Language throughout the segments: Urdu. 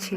6।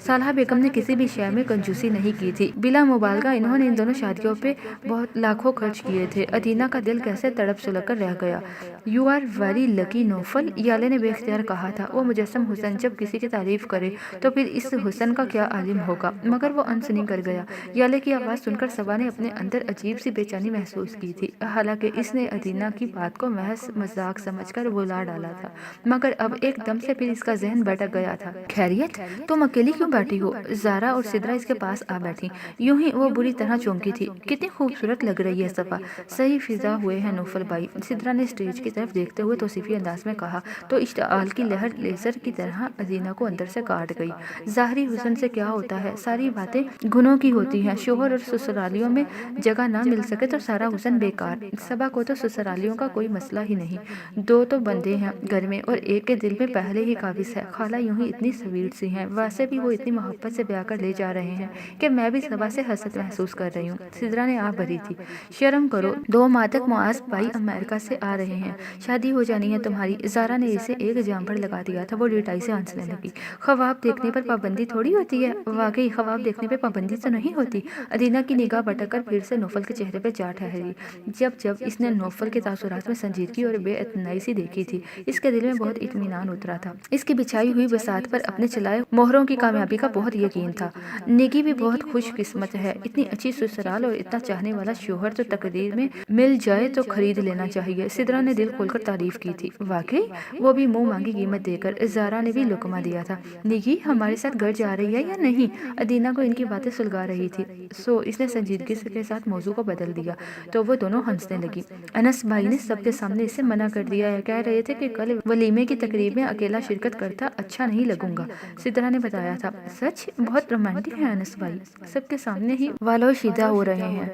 صالحہ بیگم نے کسی بھی شے میں کنجوسی نہیں کی تھی۔ بلا مبالغہ انہوں نے ان دونوں شادیوں پہ بہت لاکھوں خرچ کیے تھے۔ ادینہ کا دل کیسے تڑپ سلگ کر رہ گیا۔ یو آر ویری لکی نوفل، یالے نے بے اختیار کہا تھا۔ وہ مجسم حسن جب کسی کی تعریف کرے تو پھر اس حسن کا کیا عالم ہوگا، مگر وہ انسنی کر گیا۔ یالے کی آواز سن کر صبا نے اپنے اندر عجیب سی بے چینی محسوس کی تھی، حالانکہ اس نے ادینہ کی بات کو محض مذاق سمجھ کر بلا ڈالا تھا، مگر اب ایک دم سے پھر اس کا ذہن بھٹک گیا تھا۔ خیریت؟ تم اکیلی کیوں بیٹھی ہو؟ زارا اور سدرا اس کے پاس آ بیٹھی۔ یوں ہی وہ بری طرح چونکی تھی۔ کتنی خوبصورت لگ رہی ہے صفا، صحیح فضا ہوئے ہیں نوفل بھائی، سدرا نے اسٹیج کی طرف دیکھتے ہوئے توصیفی انداز میں کہا تو اشتعال کی لہر لیزر کی طرح ادینہ کو اندر سے کاٹ گئی۔ ظاہری حسن سے کیا ہوتا ہے، ساری باتیں گنوں کی ہوتی ہیں۔ شوہر اور سسرالیوں میں جگہ نہ مل سکے تو سارا حسن بیکار۔ صبا کو تو سسرالیوں کا کوئی مسئلہ ہی نہیں، دو تو بندے ہیں گھر میں اور ایک کے دل میں پہلے ہی قابض ہے۔ خالہ یوں ہی اتنی سویٹ سی ہیں، ویسے بھی وہ اتنی محبت سے بیاہ کر لے جا رہے ہیں کہ میں بھی صبا سے حسد محسوس کر رہی ہوں۔ سدرا نے آہ بھری تھی۔ شرم کرو، 2 ماہ تک معاذ بھائی امریکہ سے آ رہے ہیں، شادی ہو جانی ہے تمہاری۔ زارا نے اسے ایک جامپڑ لگا دیا تھا۔ وہ ڈٹائی سے ہنسنے لگی۔ خواب دیکھنے پر پابندی تھوڑی ہوتی ہے۔ واقعی خواب دیکھنے پہ پابندی تو نہیں ہوتی۔ ادینہ کی نگاہ بھٹک کر پھر سے نوفل کے چہرے پہ جا ٹھہری۔ جب اس نے نوفل کے تاثرات میں سنجیدگی اور بے اعتنائی سی دیکھی تھی، اس کے دل میں بہت اطمینان اترا تھا۔ اس کی بچھائی ہوئی بساط پر اپنے چلائے مہروں کی کامیابی کا بہت یقین تھا۔ نگی بھی بہت خوش قسمت ہے، اتنی اچھی سسرال اور اتنا چاہنے والا شوہر تو تقدیر میں مل جائے تو خرید لینا چاہیے۔ سدرا نے دل کھول کر تعریف کی تھی۔ واقعی؟ وہ بھی منہ مانگی قیمت دے کر۔ زارا نے بھی لقمہ دیا تھا۔ نگی ہمارے ساتھ گھر جا رہی ہے یا نہیں؟ ادینہ کو ان کی باتیں سلگا رہی تھی، سو اس نے سنجیدگی کے ساتھ موضوع کو بدل دیا تو وہ دونوں ہنسنے لگی۔ انس بھائی نے سب کے سامنے اسے منع کر دیا ہے، کہہ رہے تھے کہ کل ولیمے کی تقریب میں اکیلا شرکت کرتا اچھا نہیں لگوں گا، سدرا نے بتایا تھا۔ سچ؟ بہت رومانٹک ہے انس بھائی، سب کے سامنے ہی والو شیدہ ہو رہے ہیں،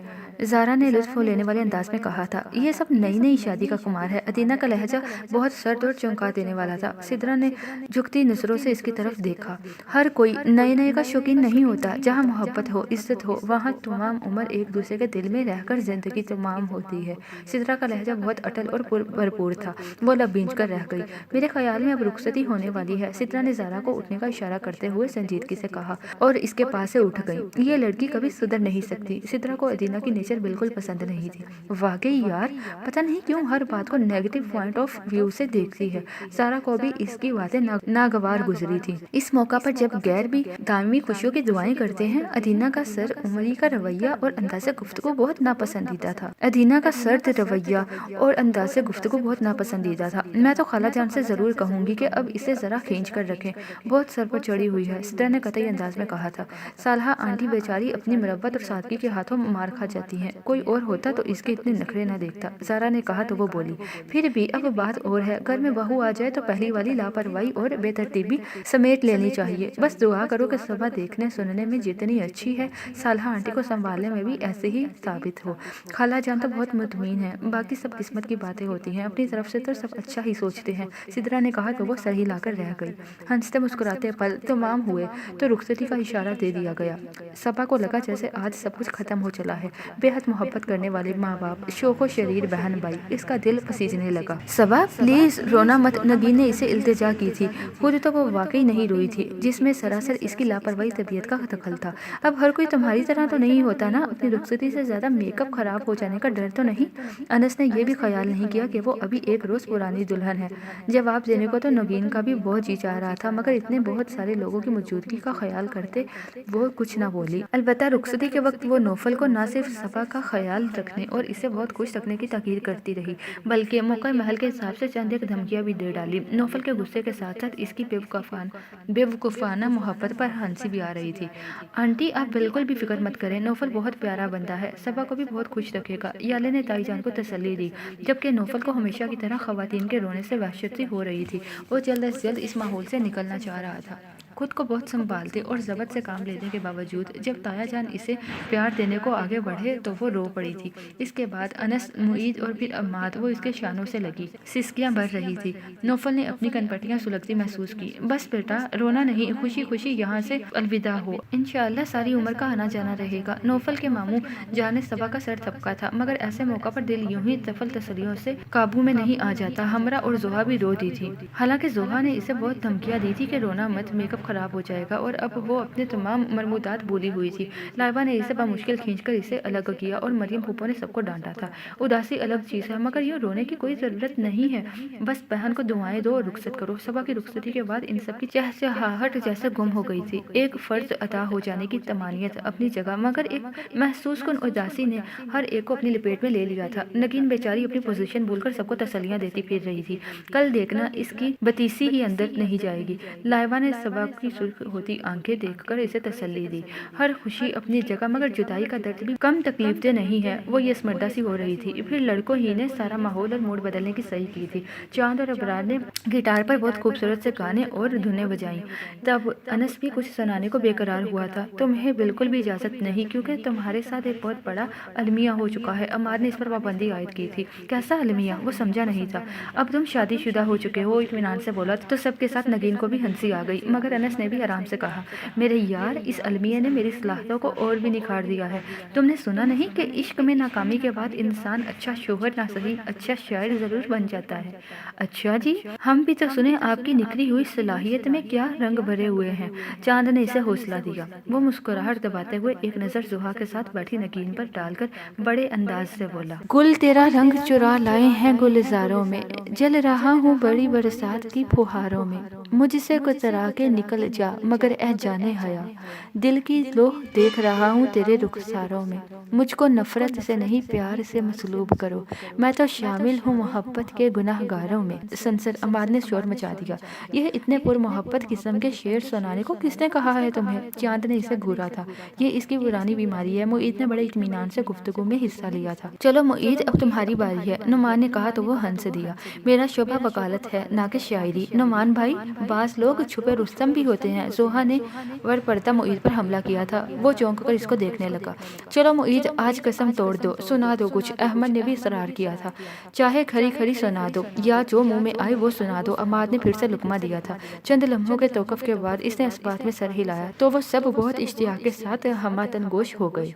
زارا نے لطف لینے والے انداز میں کہا تھا۔ یہ سب نئی نئی شادی کا خمار ہے۔ ادینہ کا لہجہ بہت سرد اور چونکا دینے والا تھا۔ سدرا نے جھکتی نظروں سے اس کی طرف دیکھا۔ ہر کوئی نئے نئے کا شوقین نہیں ہوتا، جہاں محبت ہو، عزت ہو، وہاں تمام عمر ایک دوسرے کے دل میں رہ کر زندگی تمام ہوتی ہے۔ سدرا کا لہجہ بہت اٹل اور بھرپور تھا۔ وہ لب بھینچ کر رہ گئی۔ میرے خیال میں اب رخصتی ہونے والی ہے، سدرا نے زارا کو اٹھنے کا اشارہ کرتے ہوئے سنجیدگی سے کہا اور اس کے پاس سے اٹھ گئی۔ یہ لڑکی کبھی سدھر نہیں سکتی۔ سدرا کو ادینہ کی نیچر بالکل پسند نہیں تھی۔ واقعی یار، پتہ نہیں کیوں ہر بات کو نیگیٹو پوائنٹ آف ویو سے دیکھتی ہے۔ زارا کو بھی اس کی باتیں ناگوار گزری تھی۔ اس موقع پر جب غیر بھی دائمی خوشیوں کی دعائیں کرتے ہیں، ادینہ کا سر عمری کا رویہ اور انداز گفتگو بہت ناپسندیدہ تھا۔ ادینہ کا سرد رویہ اور انداز گفتگو بہت ناپسندیدہ تھا۔ میں تو خالہ جان سے ضرور کہوں گی کہ اب اسے ذرا کھینچ کر رکھیں، بہت سر پر چڑھی ہوئی ہے، سدرا نے قطعی انداز میں کہا تھا۔ صالحہ آنٹی بیچاری اپنی مروت اور سادگی کے ہاتھوں مار کھا جاتی ہیں، کوئی اور ہوتا تو اس کے اتنے نخرے نہ دیکھتا، زارا نے کہا تو وہ بولی۔ پھر بھی اب بات اور ہے، گھر میں بہو آ جائے تو پہلی والی لاپرواہی اور بے ترتیبی سمیٹ لینی چاہیے۔ بس دعا کرو کہ صبح دیکھنے سننے میں جتنی اچھی ہے، صالحہ آنٹی کو سنبھالنے میں بھی ایسے ہی ثابت ہو۔ خالہ جان تو بہت مطمئن ہے، باقی سب قسمت کی باتیں ہوتی ہیں، اپنی طرف سے تو سب اچھا ہی سوچتے ہیں، سدرا نے کہا تو وہ سر ہلا کر رہ گئی۔ ہنستے مسکراتے پل تمام ہوئے تو رخصتی کا اشارہ دے دیا گیا۔ صبا کو لگا جیسے آج سب کچھ ختم ہو چلا ہے۔ بے حد محبت کرنے والے ماں باپ، شوق و شریر بہن بھائی، اس کا دل پسیجنے لگا۔ صبا پلیز رونا مت، نگین نے اسے التجا کی تھی۔ خود تو وہ واقعی نہیں روئی تھی، جس میں سراسر اس کی لاپرواہی طبیعت کا دخل تھا۔ اب ہر کوئی تمہاری طرح تو نہیں ہوتا نا، اپنی رخصتی سے زیادہ میک اپ خراب ہو جانے کا ڈر تو نہیں؟ انس نے یہ بھی خیال نہیں کیا کہ وہ ابھی ایک روز پرانی دلہن ہے۔ جواب دینے کو تو نگین کا بھی بہت جی چاہ رہا تھا، مگر اتنے بہت سارے لوگوں کی موجودگی کا خیال کرتے وہ کچھ نہ بولی۔ البتہ رخصتی کے وقت وہ نوفل کو نہ صرف صفا کا خیال رکھنے اور اسے بہت خوش رکھنے کی تاکید کرتی رہی، بلکہ موقع محل کے حساب سے چند ایک دھمکیاں بھی دے ڈالی۔ نوفل کے غصے کے ساتھ ساتھ اس کی بے وقوفانہ محبت پر ہنسی بھی آ رہی تھی۔ آنٹی آپ بالکل بھی فکر مت کریں، نوفل بہت پیارا بندہ ہے، صبا کو بھی بہت خوش رکھے گا، یالے نے تائی جان کو تسلی دی، جبکہ نوفل کو ہمیشہ کی طرح خواتین کے رونے سے وحشت سی ہو رہی تھی۔ وہ جلد از جلد اس ماحول سے نکلنا چاہ رہا تھا۔ خود کو بہت سنبھالتے اور ضبط سے کام لینے کے باوجود جب تایا جان اسے پیار دینے کو آگے بڑھے تو وہ رو پڑی تھی۔ اس کے بعد انس، معید اور پھر اماد، وہ اس کے شانوں سے لگی، سسکیاں بھر رہی تھی۔ نوفل نے اپنی کن پٹیاں سلگتی محسوس کی۔ بس بیٹا رونا نہیں، خوشی خوشی یہاں سے الوداع ہو، انشاءاللہ ساری عمر کا آنا جانا رہے گا۔ نوفل کے ماموں جان نے صبا کا سر تھپکا تھا، مگر ایسے موقع پر دل یوں ہی طفل تسلیوں سے قابو میں نہیں آ جاتا۔ ہمرا اور زوہا بھی رو دی تھی، حالانکہ زوہا نے اسے بہت دھمکیاں دی تھی کہ رونا مت، میک اپ خراب ہو جائے گا، اور اب وہ اپنے تمام مرمودات بھولی ہوئی تھی۔ لائبہ نے اسے بمشکل کھینچ کر اسے الگ کیا اور مریم پھوپھو نے سب کو ڈانٹا تھا۔ اداسی الگ چیز ہے، مگر یوں رونے کی کوئی ضرورت نہیں ہے۔ بس بہن کو دعائیں دو اور رخصت کرو۔ صبح کی رخصتی کے بعد ان سب کی چہچہاہٹ جیسے گم ہو گئی تھی۔ ایک فرض ادا ہو جانے کی طمانینت اپنی جگہ، مگر ایک محسوس کن اداسی نے ہر ایک کو اپنی لپیٹ میں لے لیا تھا۔ نگین بیچاری اپنی پوزیشن بھول کر سب کو تسلیاں دیتی پھر رہی تھی۔ کل دیکھنا اس کی بتیسی ہی اندر نہیں جائے گی۔ لائبہ نے صبا کی سرخ ہوتی آنکھیں دیکھ کر اسے تسلی دی۔ ہر خوشی اپنی جگہ، مگر جدائی کا درد بھی کم تکلیف دہ نہیں ہے۔ وہ یہ سمردہ سی ہو رہی تھی۔ پھر لڑکوں ہی نے سارا ماحول اور موڈ بدلنے کی صحیح کی تھی۔ چاند اور ابرار نے گٹار پر بہت خوبصورت سے گانے اور دھنیں بجائیں۔ تب انس بھی کچھ سنانے کو بے قرار ہوا تھا۔ تمہیں بالکل بھی اجازت نہیں، کیونکہ تمہارے ساتھ ایک بہت بڑا المیہ ہو چکا ہے۔ عمار نے اس پر پابندی عائد کی تھی۔ کیسا المیہ؟ وہ سمجھا نہیں تھا۔ اب تم شادی شدہ ہو چکے ہو، اطمینان سے بولا تو سب کے ساتھ نگین کو بھی ہنسی آ گئی، مگر انس نے بھی آرام سے کہا، میرے یار، اس المیہ نے میری صلاحیتوں کو اور بھی نکھار دیا ہے۔ تم نے سنا نہیں کہ عشق میں ناکامی کے بعد انسان اچھا شوہر نہ صحیح اچھا شاعر ضرور بن جاتا ہے؟ اچھا جی، ہم بھی تو سنیں آپ کی نکھری ہوئی صلاحیت میں کیا رنگ بھرے ہوئے ہیں۔ چاند نے اسے حوصلہ دیا۔ وہ مسکراہٹ دباتے ہوئے ایک نظر زحا کے ساتھ بیٹھی نگین پر ڈال کر بڑے انداز سے بولا، گل تیرا رنگ چرا لائے ہیں گلزاروں میں، جل رہا ہوں بڑی برسات کی پھوہاروں میں، مجھ سے کترا کے نکل جا مگر اے جانے حیا، دل کی لوح دیکھ رہا ہوں تیرے رخساروں میں، مجھ کو نفرت سے نہیں پیار سے مسلوب کرو، میں تو شامل ہوں محبت کے گناہ گاروں میں۔ سنسر عمار نے شور مچا دیا، یہ اتنے پر محبت قسم کے شعر سنانے کو کس نے کہا ہے تمہیں؟ چاند نے اسے گھورا تھا، یہ اس کی پرانی بیماری ہے۔ معید نے بڑے اطمینان سے گفتگو میں حصہ لیا تھا۔ چلو معید، اب تمہاری باری ہے، نعمان نے کہا تو وہ ہنس دیا، میرا شعبہ وکالت ہے نہ کہ شاعری۔ نعمان بھائی، بعض لوگ چھپے رستم بھی ہوتے ہیں۔ زحا نے ور پڑتا معید پر حملہ کیا تھا۔ وہ چونک کر اس کو دیکھنے لگا۔ چلو معید، آج قسم توڑ دو، سنا دو کچھ۔ احمد نے بھی اصرار کیا تھا، چاہے کھری کھری سنا دو یا جو منہ میں آئے وہ سنا دو۔ عمار نے پھر سے لقمہ دیا تھا۔ چند لمحوں کے توقف کے بعد اس نے اس بات میں سر ہلایا تو وہ سب بہت اشتیاق کے ساتھ ہمہ گوش ہو گئے۔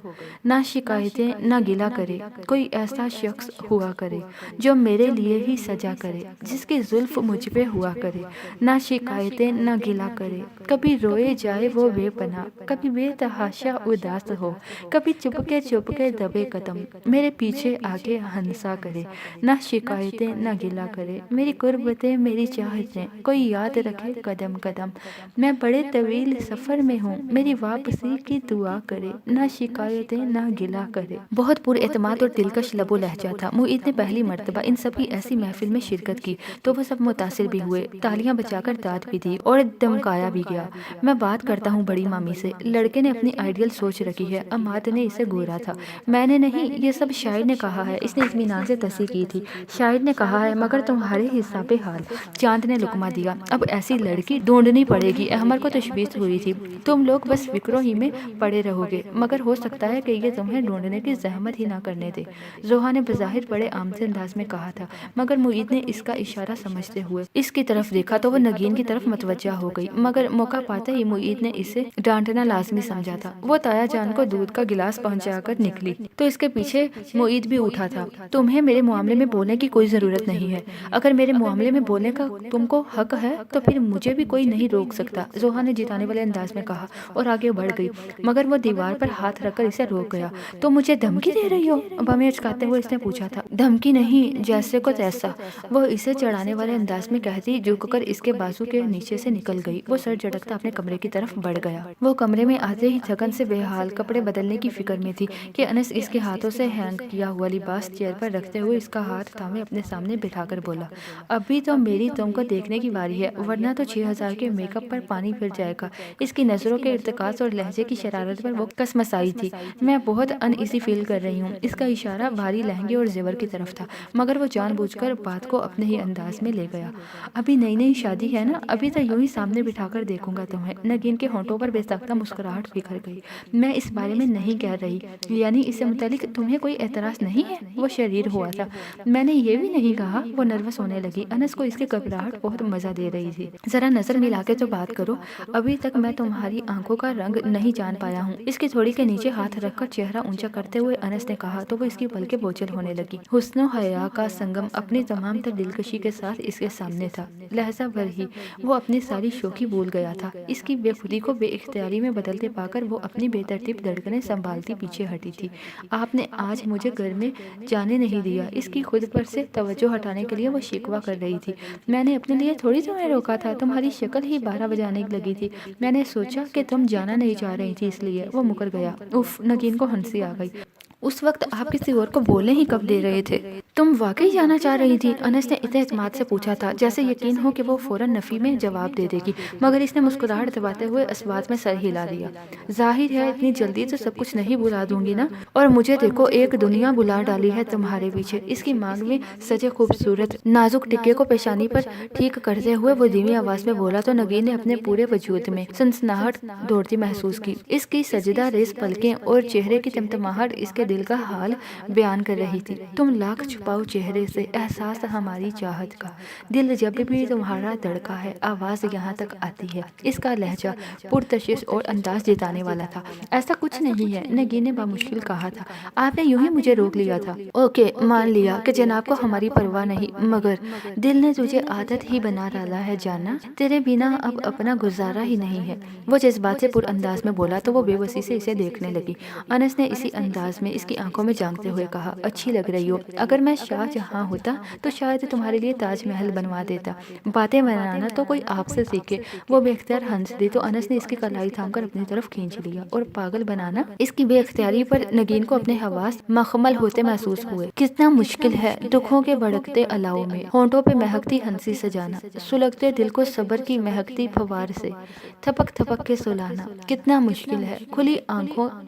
نہ شکایتیں نہ گلہ کرے کوئی ایسا شخص ہوا کرے جو میرے لیے ہی سجا کرے، جس کی زلف مجھ پہ ہوا کرے۔ نہ شکایتیں نہ گلہ کرے، کبھی روئے جائے وہ بے پناہ، کبھی بے تحاشا اداس ہو، کبھی چپ کے دبے قدم، میرے پیچھے آگے ہنسا کرے۔ نہ شکایتیں نہ گلہ کرے، میری قربتیں میری چاہتیں کوئی یاد رکھے قدم قدم، میں بڑے طویل سفر میں ہوں میری واپسی کی دعا کرے۔ نہ شکایتیں نہ گلہ کرے۔ بہت پر اعتماد اور دلکش لب و لہجہ تھا۔ معید نے پہلی مرتبہ ان سب کی ایسی محفل میں شرکت کی تو وہ سب متاثر بھی ہوئے، تالیاں بجا کر داد بھی دی اور دمکایا بھی گیا۔ میں بات کرتا ہوں بڑی مامی سے، لڑکے نے اپنی آئیڈیل سوچ رکھی ہے۔ عماد نے اسے گھورا تھا، میں نے نہیں، یہ سب شاعر نے کہا ہے۔ اس نے اطمینان سے تصحیح کی تھی، شاعر نے کہا ہے، مگر تمہارے حساب حال۔ چاند نے لقمہ دیا، اب ایسی لڑکی ڈھونڈنی پڑے گی۔ احمد کو تشویش ہوئی تھی، تم لوگ بس فکروں ہی میں پڑے رہو گے، مگر ہو سکتا ہے کہ یہ تمہیں ڈھونڈنے کی زحمت ہی نہ کرنے دے۔ زحا نے بظاہر بڑے عام سے انداز میں کہا تھا، مگر معید نے اس کا اشارہ سمجھتے ہوئے اس کی طرف دیکھا تو وہ نگین کی طرف متوجہ ہو گئی، مگر موقع پاتے ہی معید نے اسے ڈانٹنا لازمی سمجھا تھا۔ وہ تایا جان کو دودھ کا گلاس پہنچا کر نکلی تو اس کے پیچھے معید بھی اٹھا تھا، تمہیں میرے معاملے میں بولنے کی کوئی ضرورت نہیں ہے، اگر میرے معاملے میں بولنے کا تم کو حق ہے تو پھر مجھے بھی کوئی نہیں روک سکتا، زحا نے جتانے والے انداز میں کہا اور آگے بڑھ گئی، مگر وہ دیوار پر ہاتھ رکھ کر اسے روک گیا۔ تم مجھے دھمکی دے رہی ہو؟ بمیں اچکاتے ہوئے اس نے پوچھا تھا۔ دھمکی نہیں، جیسے کو تیسا، وہ اسے چڑھانے والے انداز میں کہتی جھک کر اس کے بازو کے نیچے سے نکل گئی۔ وہ سر جھٹکتا اپنے کمرے کی طرف بڑھ گیا۔ وہ کمرے میں آتے ہی تھکن سے بے حال کپڑے بدلنے کی فکر میں تھی کہ انس اس کے ہاتھوں سے ہینگ کیا ہوا لباس چیئر پر رکھتے ہوئے اس کا ہاتھ تھامے اپنے سامنے بٹھا کر بولا، ابھی تو میری تم کو دیکھنے کی باری ہے، ورنہ تو 6000 کے میک اپ پر پانی پھر جائے گا۔ اس کی نظروں کے ارتکاز اور لہجے کی شرارت پر وہ کسمسائی تھی۔ میں بہت ان ایزی فیل کر رہی ہوں۔ اس کا اشارہ بھاری لہنگے اور زیور کی طرف تھا، مگر وہ جان بوجھ کر بات کو اپنے ہی انداز میں لے گیا۔ ابھی نئی نئی شادی ہے نا، ابھی تو یوں ہی سامنے بٹھا کر دیکھوں گا تمہیں۔ نگین کے ہونٹوں پر بے ساختہ مسکراہٹ بکھر گئی، میں اس بارے میں نہیں کہہ رہی، یعنی اس سے متعلق تمہیں کوئی اعتراض نہیں ہے؟ وہ شریر ہوا تھا، میں نے یہ بھی نہیں کہا۔ وہ نروس ہونے لگی، انس کو اس کی گھبراہٹ بہت مزہ دے رہی تھی۔ ذرا نظر ملا کے تو بات کرو، ابھی تک میں تمہاری آنکھوں کا رنگ نہیں جان پایا ہوں۔ اس کی تھوڑی کے نیچے ہاتھ رکھ کر چہرہ اونچا کرتے ہوئے انس نے کہا تو وہ اس کی پلکیں بوجھل ہونے لگی۔ حسن و حیا کا سنگم اپنی تمام تر دلکشی کے ساتھ اس کے سامنے تھا، لہجہ بھر ہی وہ اپنی ساری شوخی بھول بھول گیا تھا۔ اس کی بے خودی کو بے اختیاری میں بدلتے پا کر وہ اپنی بے ترتیب دھڑکنیں سنبھالتی پیچھے ہٹی تھی۔ آپ نے آج مجھے گھر میں جانے نہیں دیا۔ اس کی خود پر سے توجہ ہٹانے کے لیے وہ شکوہ کر رہی تھی۔ میں نے اپنے لیے تھوڑی تمہیں روکا تھا، تمہاری شکل ہی 12 بجانے لگی تھی۔ میں نے سوچا کہ تم جانا نہیں چاہ رہی تھی، اس لیے وہ مکر گیا۔ اف، نگین کو ہنسی آ گئی۔ اس وقت آپ کسی اور کو بولنے ہی کب دے رہے تھے؟ تم واقعی جانا چاہ رہی تھی؟ انس نے اتنے اعتماد سے پوچھا تھا جیسے یقین ہو کہ وہ فوراً نفی میں جواب دے دے گی، مگر اس نے مسکراہٹ دباتے ہوئے اس بات میں سر ہلا دیا۔ ظاہر ہے اتنی جلدی تو سب کچھ نہیں بھلا دوں گی نا، اور مجھے دیکھو ایک دنیا بلا ڈالی ہے تمہارے پیچھے۔ اس کی مانگ میں سجے خوبصورت نازک ٹکے کو پیشانی پر ٹھیک کرتے ہوئے وہ دھیمی آواز میں بولا تو نگین نے اپنے پورے وجود میں سنسناہٹ دوڑتی محسوس کی۔ اس کی سجدہ ریز پلکیں اور چہرے کی تمتماہٹ اس کے دل کا حال بیان کر رہی تھی۔ تم لاکھ چھپاؤ چہرے سے احساس ہماری چاہت کا، دل جب بھی تمہارا دھڑکا ہے آواز یہاں تک آتی ہے۔ اس کا لہجہ پرتشش اور انداز جتانے والا تھا۔ ایسا کچھ نہیں ہے، نگین نے بامشکل کہا تھا، آپ نے یوں ہی مجھے روک لیا تھا۔ اوکے، مان لیا کہ جناب کو ہماری پرواہ نہیں، مگر دل نے تجھے عادت ہی بنا ڈالا ہے جانا، تیرے بنا اب اپنا گزارا ہی نہیں ہے۔ وہ جذبات سے پر انداز میں بولا تو وہ بے بسی سے اسے دیکھنے لگی۔ انس نے اسی انداز میں اس کی آنکھوں میں جھانکتے ہوئے کہا، اچھی لگ رہی ہو، اگر میں شاہ جہاں ہوتا تو شاید تمہارے لیے تاج محل بنوا دیتا۔ باتیں بنانا تو کوئی آپ سے سیکھے۔ وہ بے اختیار ہنس دی تو انس نے اس کی کلائی تھام کر اپنی طرف کھینچ لیا، اور پاگل بنانا، اس کی بے اختیاری پر نگین کو اپنے حواس مخمل ہوتے محسوس ہوئے۔ کتنا مشکل ہے دکھوں کے بھڑکتے الاؤ میں ہونٹوں پہ مہکتی ہنسی سجانا، سلگتے دل کو صبر کی مہکتی پھوار سے تھپک تھپک کے سلانا۔ کتنا مشکل ہے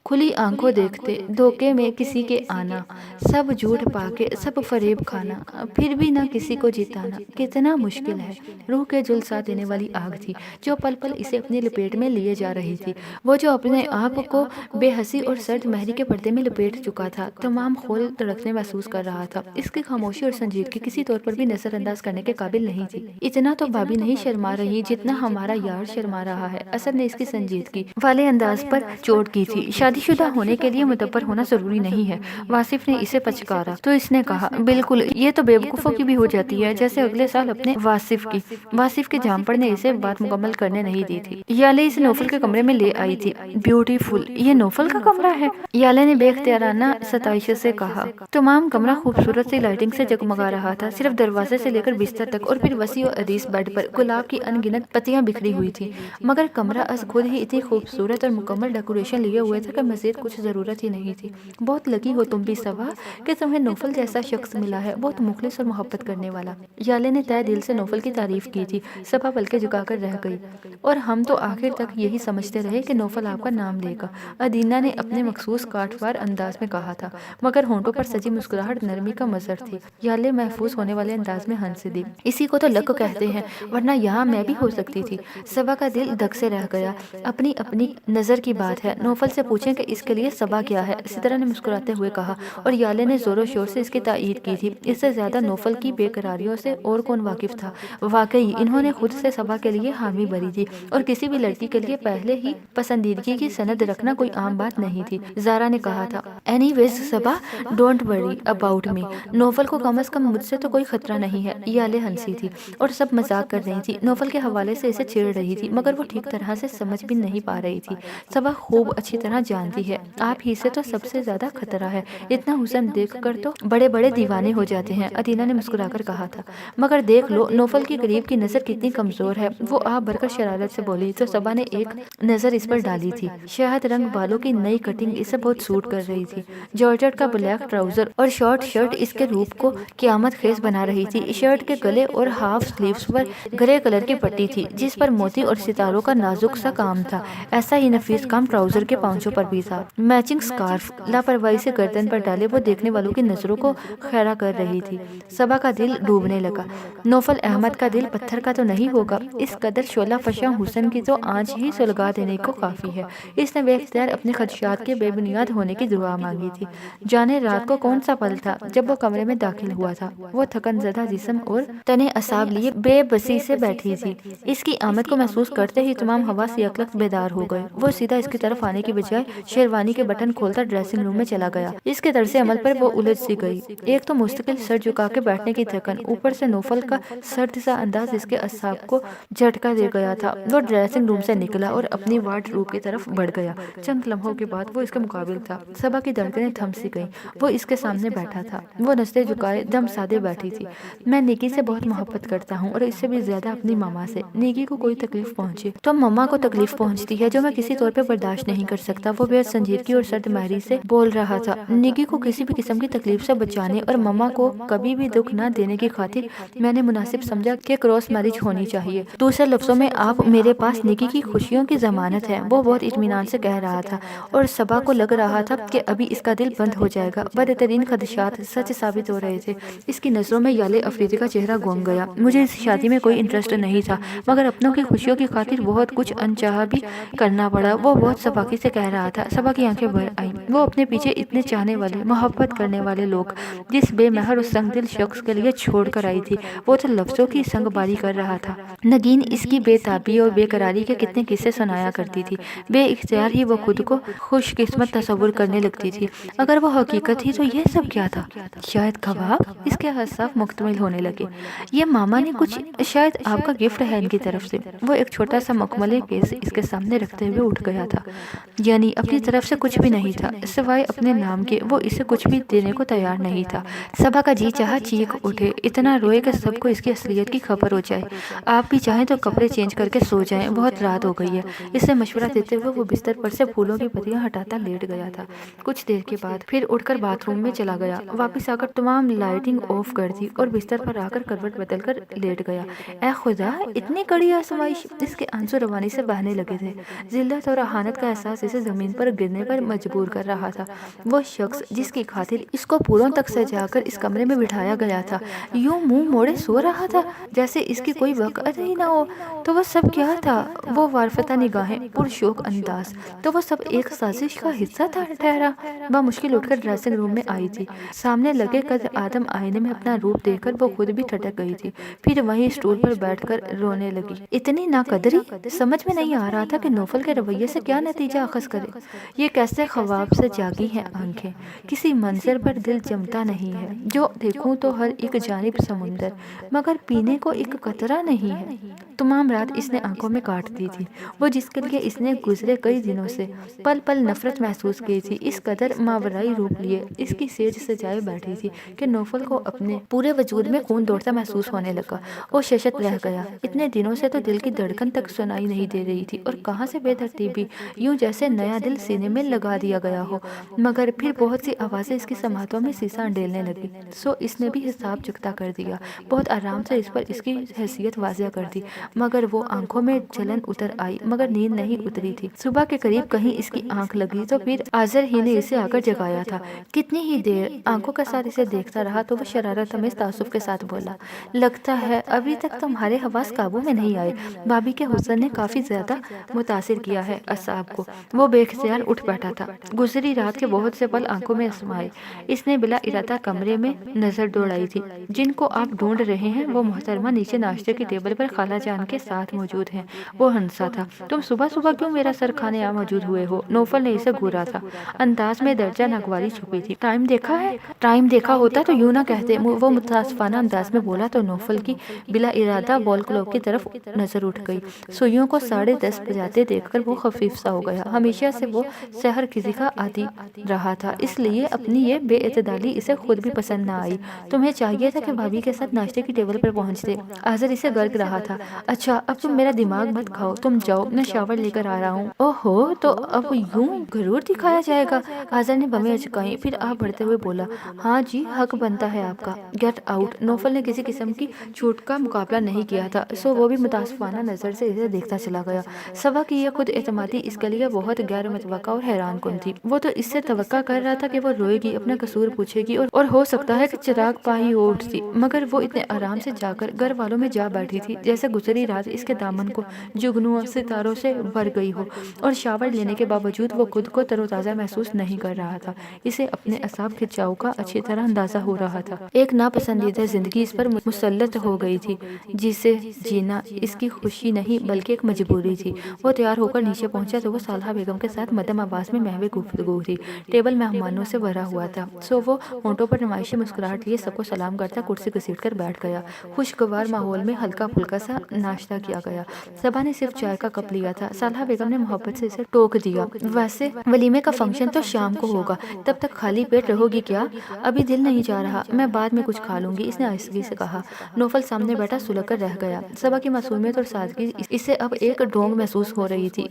کھلی آنکھوں دیکھتے دھوکے میں کسی کے آنا، سب جھوٹ پا کے سب فریب کھانا، پھر بھی نہ کسی کو جتانا۔ کتنا مشکل ہے۔ روح کے جھلسا دینے والی آگ تھی جو پل پل اسے اپنی لپیٹ میں لیے جا رہی تھی۔ وہ جو اپنے آپ کو بے حسی اور سرد مہری کے پردے میں لپیٹ چکا تھا، تمام خول دھڑکنے محسوس کر رہا تھا۔ اس کی خاموشی اور سنجیدگی کسی طور پر بھی نظر انداز کرنے کے قابل نہیں تھی۔ اتنا تو بھابھی نہیں شرما رہی جتنا ہمارا یار شرما رہا ہے۔ اثر نے اس کی سنجیدگی والے انداز پر چوٹ کی تھی۔ شادی شدہ ہونے کے لیے مدبر ہونا ضروری نہیں ہے، واصف نے اسے پچکارا تو اس نے کہا، بالکل، یہ تو بیوقوفوں کی بھی ہو جاتی ہے، جیسے اگلے سال اپنے واصف کے جامپڑ نے اسے بات مکمل کرنے نہیں دی تھی۔ یالے اسے نوفل کے کمرے میں لے آئی تھی۔ بیوٹیفل، یہ نوفل کا کمرہ ہے؟ یالے نے بے اختیارانہ ستائش سے کہا۔ تمام کمرہ خوبصورت سی لائٹنگ سے جگمگا رہا تھا، صرف دروازے سے لے کر بستر تک، اور پھر وسیع و عریض بیڈ پر گلاب کی ان گنت پتیاں بکھری ہوئی تھی، مگر کمرہ از خود ہی اتنی خوبصورت اور مکمل ڈیکوریشن لیے ہوئے تھا کہ مزید کچھ ضرورت ہی نہیں تھی۔ بہت لکی ہو تم بھی صبا کہ تمہیں نوفل جیسا شخص ملا ہے، بہت مخلص اور محبت کرنے والا۔ یالے نے تہہ دل سے نوفل کی تعریف کی تھی۔ صبا پلکیں جھکا کر رہ گئی۔ اور ہم تو آخر تک یہی سمجھتے رہے کہ نوفل آپ کا نام لے گا، ادینہ نے اپنے مخصوص کاٹوار انداز میں کہا تھا، مگر ہونٹوں پر سجی مسکراہٹ نرمی کا مظہر تھی۔ یالے محفوظ ہونے والے انداز میں ہنس دی۔ اسی کو تو لک کہتے ہیں، ورنہ یہاں میں بھی ہو سکتی تھی۔ صبا کا دل دھک سے رہ گیا۔ اپنی نظر کی بات ہے، نوفل سے پوچھیں کہ اس کے لیے صبا کیا ہے، سترہ نے مسکراتے ہوئے کہا، اور یالے نے زور و شور سے اس کی تائید کی تھی۔ اس سے زیادہ نوفل کی بے قراریوں سے اور کون واقف تھا؟ واقعی انہوں نے خود سے صبا کے لیے حامی بھری تھی، اور کسی بھی لڑکی کے لیے پہلے ہی پسندیدگی کی سند رکھنا کوئی عام بات نہیں تھی۔ زارا نے کہا تھا، anyways Saba, don't worry about me, Naufal کو کم از کم مجھ سے تو کوئی خطرہ نہیں ہے۔ یالے ہنسی تھی، اور سب مذاق کر رہی تھی، نوفل کے حوالے سے اسے چھیڑ رہی تھی، مگر وہ ٹھیک طرح سے سمجھ بھی نہیں پا رہی تھی۔ صبا خوب اچھی طرح جانتی ہے، آپ ہی سے تو سب سے زیادہ خطرہ ہے، اتنا حسن دیکھ کر تو بڑے بڑے دیوانے ہو جاتے ہیں، ادینہ نے مسکرا کر کہا تھا، مگر دیکھ لو نوفل کی قریب کی نظر کتنی کمزور ہے، وہ آپ بھر کر شرارت سے بولی تو صبا نے ایک نظر اس پر ڈالی تھی۔ شہد رنگ بالوں کی نئی کٹنگ اسے بہت سوٹ کر رہی تھی، جارجٹ کا بلیک ٹراؤزر اور شارٹ شرٹ اس کے روپ کو قیامت خیز بنا رہی تھی۔ شرٹ کے گلے اور ہاف سلیوز پر گرے کلر کی پٹی تھی جس پر موتی اور ستاروں کا نازک سا کام تھا، ایسا ہی نفیس کام ٹراؤزر کے پاؤنچوں پر بھی تھا۔ میچنگ سکارف لاپرواہی سے گردن پر ڈالے وہ دیکھنے والوں کی نظروں کو خیرہ کر رہی تھی۔ صبا کا دل ڈوبنے لگا۔ نوفل احمد کا دل پتھر کا تو نہیں ہوگا، اس قدر شعلہ فشاں حسن کی تو آنچ ہی سلگا دینے کو کافی ہے۔ اس نے بے اختیار اپنے خدشات کے بے بنیاد ہونے کی دعا مانگی تھی۔ جانے رات کو کون سا پل تھا جب وہ کمرے میں داخل ہوا تھا، وہ تھکن زدہ جسم اور تنے اعصاب لیے بے بسی سے بیٹھی تھی۔ اس کی آمد کو محسوس کرتے ہی تمام حواس یکلخت بیدار ہو گئے۔ وہ سیدھا اس کی طرف آنے کی بجائے شیروانی کے بٹن کھولتا ڈریسنگ روم میں چلا گیا۔ اس کے طرز عمل پر وہ الجھ سی گئی۔ ایک تو مستقل سر جھکا کے بیٹھنے کی تھکن، اوپر سے نوفل کا سرد سا انداز اس کے اعصاب کو جھٹکا دے گیا تھا۔ وہ ڈریسنگ روم سے نکلا اور اپنی وارڈ روب کی طرف بڑھ گیا۔ چند لمحوں کے بعد وہ اس کے مقابل تھا۔ صبا کی دھڑکنیں تھم سی گئیں۔ وہ اس کے سامنے بیٹھا تھا۔ وہ نسلیں جھکائے دم سادے بیٹھی تھی۔ میں نیکی سے بہت محبت کرتا ہوں اور اس سے بھی زیادہ اپنی ماما سے۔ نیکی کو کوئی تکلیف پہنچے تو ماما کو تکلیف پہنچتی ہے، جو میں کسی طور پہ برداشت نہیں کر سکتا۔ وہ بے حد سنجیدگی اور سرد مہری سے بول رہا تھا۔ نیکی کو کسی بھی قسم کی تکلیف سے بچانے اور ماما کو کبھی بھی دکھ نہ دینے کی خاطر میں نے مناسب سمجھا کہ کراس میرج ہونی چاہیے۔ دوسرے لفظوں میں آپ میرے پاس نیکی کی خوشیوں کی ضمانت ہے۔ وہ بہت اطمینان سے کہہ رہا تھا اور صبا کو لگ رہا تھا کہ ابھی اس کا دل بند ہو جائے گا۔ بدترین خدشات سچ ثابت ہو رہے تھے۔ اس کی نظروں میں یالے افریدی کا چہرہ گم گیا۔ مجھے اس شادی میں کوئی انٹرسٹ نہیں تھا، مگر اپنوں کی خوشیوں کی خاطر بہت کچھ انچاہا بھی کرنا پڑا۔ وہ بہت سباکی سے کہہ رہا تھا۔ صبا کی آنکھیں بھر آئیں۔ وہ اپنے پیچھے اتنے چاہنے والے، محبت کرنے والے لوگ جس بے مہر اور سنگ دل شخص کے لیے چھوڑ کر آئی تھی، وہ تو لفظوں کی سنگ باری کر رہا تھا۔ نگین اس کی بے تابی اور بے قراری کے کتنے قصے سنایا کرتی تھی۔ بے اختیار ہی وہ خود کو خوش قسمت تصور کرنے لگتی تھی۔ اگر وہ حقیقت تھی تو یہ سب کیا تھا؟ شاید خواب؟ اس کے اعصاب مکتمل ہونے لگے۔ یہ ماما نے کچھ، شاید آپ کا گفٹ ہے ان کی طرف سے۔ وہ ایک چھوٹا سا مکمل کیس اس کے سامنے رکھتے ہوئے اٹھ گیا تھا۔ یعنی اپنی طرف سے کچھ بھی نہیں تھا سوائے اپنے نام کے۔ وہ اسے کچھ بھی دینے کو تیار نہیں تھا۔ صبا کا جی چاہا چیخ اٹھے، اتنا روئے کہ سب کو اس کی اصلیت کی خبر ہو جائے۔ آپ بھی چاہیں تو کپڑے چینج کر کے سو جائیں، بہت رات ہو گئی ہے۔ اسے مشورہ دیتے ہوئے وہ بستر پر سے پھولوں کی پتیاں ہٹاتا لیٹ گیا تھا۔ کچھ دیر کے بعد پھر اٹھ کر باتھ روم میں چلا گیا۔ واپس آ کر تمام لائٹنگ آف کر دی اور بستر پر آ کر کروٹ بدل کر لیٹ گیا۔ اے خدا، اتنی کڑی آزمائش! اس کے آنسو روانی سے بہنے لگے تھے۔ ذلت اور اہانت کا احساس اسے زمین پر گرنے پر مجبور کر رہا تھا۔ وہ شخص جس کی خاطر اس کو پھولوں تک سجا کر اس کمرے میں بٹھایا گیا تھا، یوں منہ موڑے سو رہا تھا جیسے اس کی کوئی وقت ہی نہ ہو۔ تو وہ سب کیا تھا؟ وہ وارفتہ نگاہیں، پرشوق انداز، تو وہ سب ایک سازش کا حصہ تھا ٹھہرا۔ وہ مشکل اٹھ کر ڈریسنگ روم میں آئی تھی۔ سامنے لگے قد آدم آئینے میں اپنا روپ دیکھ کر وہ خود بھی ٹھٹک گئی تھی۔ پھر وہیں اسٹول پر بیٹھ کر رونے لگی۔ اتنی ناقدری! سمجھ میں نہیں آ رہا تھا کہ نوفل کے رویے سے کیا نتیجہ اخذ کرے۔ یہ کیسے خواب سے جاگی ہیں آنکھیں، کسی منظر پر دل جمتا نہیں ہے۔ جو دیکھوں تو ہر ایک جانب سمندر، مگر پینے کو ایک قطرہ نہیں ہے۔ تمام رات اس نے آنکھوں میں کاٹ دی تھی، وہ جس کے لیے اس نے گزرے کئی دنوں سے پل پل نفرت محسوس کی تھی۔ اس قدر ماورائی روپ لیے اس کی سیج سجائے بیٹھی تھی کہ نوفل کو اپنے پورے وجود میں خون دوڑتا محسوس ہونے لگا۔ وہ ششت رہ گیا۔ اتنے دنوں سے تو دل کی دھڑکن تک سنائی نہیں دے رہی تھی، اور کہاں سے بے ترتیبی، یوں جیسے نیا دل سینے میں لگا دیا گیا ہو۔ مگر پھر بہت سی آوازیں اس کی سماعتوں میں سیسا انڈیلنے لگی۔ سو اس نے بھی حساب چکتا کر دیا، بہت آرام سے اس پر اس کی حیثیت واضح کر دی۔ مگر وہ آنکھوں میں جلن اتر آئی، مگر نیند نہیں اتری تھی۔ صبح کے قریب کہیں اس کی آنکھ لگی تو پھر آذر ہی نے اسے آ کر جگایا تھا۔ کتنی ہی دیر آنکھوں کے ساتھ اسے دیکھتا رہا تو وہ شرارت امیز تعصب کے ساتھ بولا، لگتا ہے ابھی تک تمہارے حواس قابو میں نہیں آئے۔ بھابھی کے حسن نے کافی زیادہ متاثر کیا ہے اعصاب کو۔ وہ بے اختیار اٹھ بیٹھا تھا۔ گزری رات کے بہت سے پل آنکھوں میں سمائے۔ اس نے بلا ارادہ کمرے میں نظر دوڑائی تھی۔ جن کو آپ ڈھونڈ رہے ہیں وہ محترمہ نیچے ناشتے کی ٹیبل پر خالہ جان کے ساتھ موجود ہیں۔ وہ ہنسا تھا۔ تم صبح صبح کیوں میرا سر کھانے موجود ہوئے ہو؟ نوفل نے اسے گھورا تھا۔ انداز میں درجہ ناگواری چھپی تھی۔ ٹائم دیکھا ہے؟ ٹائم دیکھا ہوتا تو یوں نہ کہتے، وہ متاسفانہ انداز میں بولا تو نوفل کی بلا ارادہ وال کلاک کی طرف نظر اٹھ گئی۔ سوئیوں کو 10:30 بجاتے دیکھ کر وہ خفیف سا ہو گیا۔ ہمیشہ سے وہ سحر کسی کا عادی رہا تھا، اس لیے اپنی یہ بے اعتدالی اسے خود بھی پسند نہ آئی۔ تمہیں چاہیے تھا کہ بھابھی کے ساتھ ناشتے کی ٹیبل پر پہنچتے۔ آذر اسے گرگ رہا تھا۔ اچھا اب تم میرا دماغ مت کھاؤ، تم جاؤ، میں شاور لے کر آ رہا ہوں۔ اوہو، تو اب یوں غرور دکھایا جائے گا؟ آذر نے بمیں اچکائیں، پھر آپ بڑھتے ہوئے بولا، ہاں جی، حق بنتا ہے آپ کا۔ Get out. نوفل نے کسی قسم کی چھوٹ کا مقابلہ نہیں کیا تھا، سو وہ بھی متاسفانہ نظر سے اسے دیکھتا چلا گیا۔ صبا کی یہ خود اعتمادی اس کے لیے بہت غیر متوقع اور حیران کن تھی۔ وہ تو اس سے توقع کر رہا تھا کہ وہ روئے گی، اپنا قصور پوچھے گی اور ہو سکتا ہے کہ چراغ پاہی ہو اٹھتی، مگر وہ اتنے آرام سے جا کر گھر والوں میں جا بیٹھی تھی جیسے گزری رات اس کے دامن کو جگنوں ستاروں سے بھر گئی ہو، اور شاور لینے کے باوجود وہ خود کو تر و تازہ محسوس نہیں کر رہا تھا۔ اسے اپنے اعصاب کھچاؤ کا اچھی طرح اندازہ ہو رہا تھا۔ ایک ناپسندیدہ زندگی اس پر مسلط ہو گئی تھی جسے جینا اس کی خوشی نہیں بلکہ ایک مجبوری تھی۔ وہ تیار ہو کر نیچے پہنچا تو وہ صالحہ بیگم کے ساتھ مدھم آواز میں محو گفتگو تھی۔ ٹیبل مہمانوں سے بھرا ہوا تھا، سو وہ ہونٹوں پر نمائشی مسکراہٹ لیے سب کو سلام کرتا کرسی گھسیٹ کر بیٹھ گیا۔ خوشگوار ماحول میں ہلکا پھلکا سا ناشتہ کیا گیا۔ صبا نے صرف چائے کا کپ لیا تھا۔ صالحہ بیگم نے محبت سے اسے ٹوک دیا، ویسے ولیمے کا فنکشن تو شام کو ہوگا، تب تک خالی پیٹ رہو گی کیا؟ ابھی دل نہیں چاہ رہا، میں بعد میں کچھ کھا لوں گی، اس نے آہستگی سے کہا۔ نوفل سامنے بیٹھا سلگ کر رہ گیا۔ صبا کی معصومیت اور سادگی اسے اب ایک ڈھونگ محسوس ہو رہی تھی۔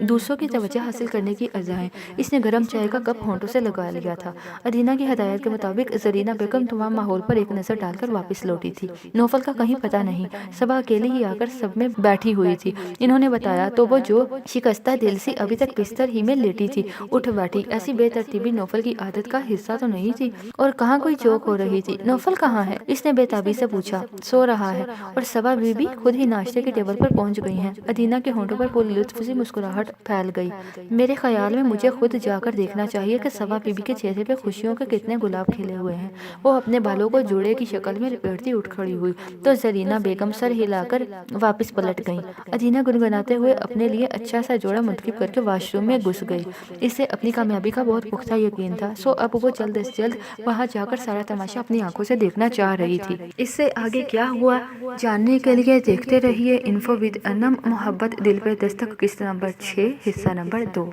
دوسروں کی توجہ حاصل کرنے کی ازائیں۔ اس نے گرم چائے کا کپ ہونٹوں سے لگا لیا تھا۔ ادینہ کی ہدایت کے مطابق زرینہ بیگم تمام ماحول پر ایک نظر ڈال کر واپس لوٹی تھی۔ نوفل کا کہیں پتہ نہیں، صبا اکیلی ہی آ کر سب میں بیٹھی ہوئی تھی۔ انہوں نے بتایا تو وہ جو شکستہ دل سی ابھی تک بستر ہی میں لیٹی تھی اٹھ بیٹھی۔ ایسی بے ترتیبی نوفل کی عادت کا حصہ تو نہیں تھی، اور کہاں کوئی چوک ہو رہی تھی۔ نوفل کہاں ہے؟ اس نے بے تابی سے پوچھا۔ سو رہا ہے، اور صبا بی بی خود ہی ناشتے کے ٹیبل پر پہنچ گئی ہیں۔ ادینہ کے ہونٹوں پر پوری لطف سی مسکراہٹ پھیل گئی۔ میرے خیال میں مجھے خود جا کر دیکھنا چاہیے کہ صبا بی بی کے چہرے پہ خوشیوں کے کتنے گلاب کھلے ہوئے ہیں۔ وہ اپنے بالوں کو جوڑے کی شکل میں لپیٹتی اٹھ کھڑی ہوئی تو زرینہ بیگم سر ہلا کر واپس پلٹ گئیں۔ ادینہ گنگناتے ہوئے اپنے لیے اچھا سا جوڑا منتخب کر کے واش روم میں گھس گئی۔ اسے اپنی کامیابی کا بہت پختہ یقین تھا، سو اب وہ جلد از جلد وہاں جا کر سارا تماشا اپنی آنکھوں سے دیکھنا چاہ رہی تھی۔ اس سے آگے کیا ہوا جاننے کے لیے دیکھتے رہیے انفو ود انم، محبت دل پہ دستک، قسط نمبر 6، حصہ نمبر 2۔